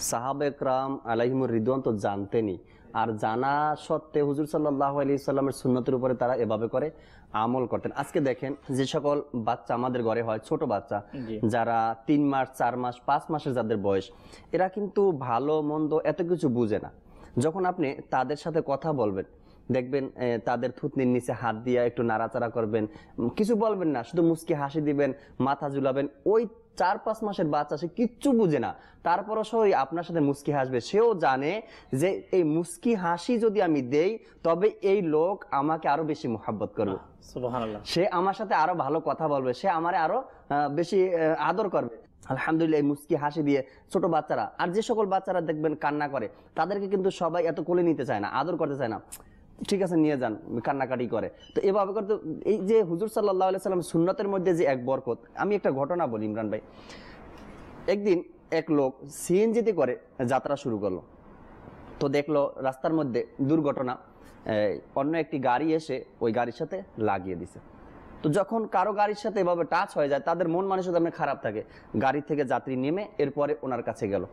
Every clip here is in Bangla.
সাহাবা একরাম আলাইহিমুর রিদওয়ান তো জানতেনই, আর জানা সত্ত্বে হুজুর সাল্লাল্লাহু আলাইহি সাল্লামের সুন্নতের উপরে তারা এভাবে করে আমল করতেন। আজকে দেখেন যে সকল বাচ্চা আমাদের ঘরে হয়, ছোট বাচ্চা যারা 3 মাস 4 মাস 5 মাসের যাদের বয়স, এরা কিন্তু ভালো মন্দ এত কিছু বুঝে না। যখন আপনি তাদের সাথে কথা বলবেন, দেখবেন তাদের থুতনির নিচে হাত দিয়ে একটু নাড়াচাড়া করবেন, কিছু বলবেন না, শুধু মুচকি হাসি দিবেন, মাথা ঝুলাবেন। ওই 4-5 মাসের বাচ্চা, সে কিচ্ছু বুঝে না, তারপরও সে আপনার সাথে মুচকি হাসবে। সেও জানে যে এই মুচকি হাসি যদি আমি দেই তবে এই লোক আমাকে আরো বেশি মোহাব্বত করবে, সুবহানাল্লাহ, সে আমার সাথে আরো ভালো কথা বলবে, সে আমারে আরো বেশি আদর করবে। আলহামদুলিল্লাহ, এই মুচকি হাসি দিয়ে ছোট বাচ্চারা, আর যে সকল বাচ্চারা দেখবেন কান্না করে, তাদেরকে কিন্তু সবাই এত কোলে নিতে চায় না, আদর করতে চায় না। ঠিক আছে, নিয়ে যান, কান্নাকাটি করে। তো এভাবে করতে এই যে হুজুর সাল্লাল্লাহু আলাইহি সাল্লাম সুন্নতের মধ্যে যে এক বরকত, আমি একটা ঘটনা বলি ইমরান ভাই। একদিন এক লোক সিএনজিতে করে যাত্রা শুরু করলো, তো দেখলো রাস্তার মধ্যে দুর্ঘটনা, অন্য একটি গাড়ি এসে ওই গাড়ির সাথে লাগিয়ে দিছে। তো যখন কারো গাড়ির সাথে এভাবে টাচ হয়ে যায়, তাদের মন মানসিকতা এমনি খারাপ থাকে। গাড়ি থেকে যাত্রী নেমে এরপরে ওনার কাছে গেল,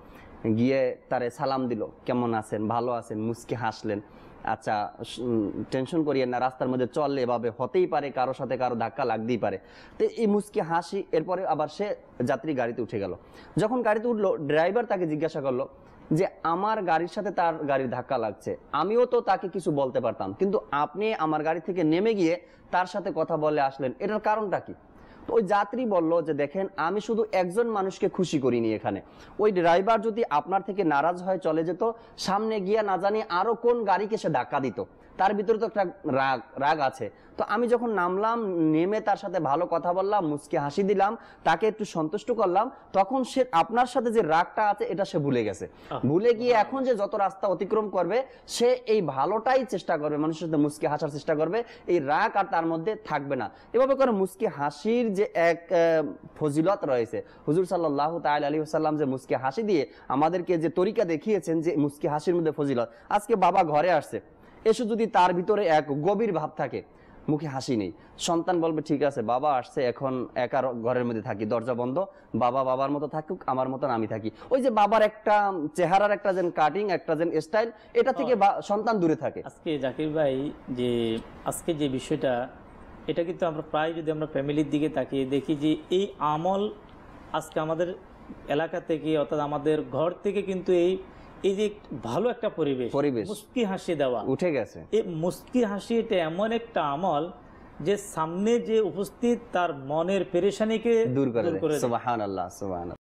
গিয়ে তারে সালাম দিল, কেমন আছেন, ভালো আছেন, মুচকি হাসলেন, আচ্ছা টেনশন করিয়েন না, রাস্তার মধ্যে চললে এভাবে হতেই পারে, কারোর সাথে কারো ধাক্কা লাগতেই পারে। তো এই মুচকি হাসি, এরপরে আবার সে যাত্রী গাড়িতে উঠে গেল। যখন গাড়িতে উঠলো, ড্রাইভার তাকে জিজ্ঞাসা করলো যে আমার গাড়ির সাথে তার গাড়ির ধাক্কা লাগছে, আমিও তো তাকে কিছু বলতে পারতাম, কিন্তু আপনি আমার গাড়ি থেকে নেমে গিয়ে তার সাথে কথা বলে আসলেন, এটার কারণটা কি? তো ওই যাত্রী বলল যে দেখেন, আমি শুধু একজন মানুষকে খুশি করিনি এখানে, ওই ড্রাইভার যদি আপনার থেকে নারাজ হয়ে চলে যেত, সামনে গিয়ে না জানি আরো কোন গাড়িকে সে ধাক্কা দিত, তার ভিতরে তো একটা রাগ আছে। তো আমি যখন নামলাম, নেমে তার সাথে ভালো কথা বললাম, মুচকি হাসি দিলাম, তাকে একটু সন্তুষ্ট করলাম, তখন সে আপনার সাথে যে রাগটা আছে এটা সে ভুলে গেছে। ভুলে গিয়ে এখন যে যত রাস্তা অতিক্রম করবে, সে এই ভালোটাই চেষ্টা করবে, মানুষের সাথে মুচকি হাসার চেষ্টা করবে, এই রাগ আর তার মধ্যে থাকবে না। এভাবে করে মুচকি হাসির যে এক ফজিলত রয়েছে, হুজুর সাল্লাল্লাহু তাআলা আলাইহি ওয়াসাল্লাম যে মুচকি হাসি দিয়ে আমাদেরকে যে তরিকা দেখিয়েছেন, যে মুচকি হাসির মধ্যে ফজিলত। আজকে বাবা ঘরে আসছে, এসে যদি তার ভিতরে এক গভীর ভাব থাকে, মুখে হাসি নেই, সন্তান বলবে ঠিক আছে বাবা আসছে, এখন একা ঘরের মধ্যে থাকি, দরজা বন্ধ, বাবা বাবার মতো থাকুক, আমার মতন আমি থাকি। ওই যে বাবার একটা চেহারার একটা যেন কাটিং, একটা যেন স্টাইল, এটা থেকে সন্তান দূরে থাকে। আজকে জাকির ভাই, যে আজকে যে বিষয়টা, এটা কিন্তু আমরা প্রায় যদি আমরা ফ্যামিলির দিকে তাকিয়ে দেখি যে এই আমল আজকে আমাদের এলাকা থেকে, অর্থাৎ আমাদের ঘর থেকে কিন্তু এই যে ভালো একটা পরিবেশ মুস্কি হাসি দেওয়া উঠে গেছে। এই মুস্কি হাসি এটা এমন একটা আমল যে সামনে যে উপস্থিত তার মনের পেরেশানিকে দূর করে। সুবহানাল্লাহ, সুবহানাল্লাহ।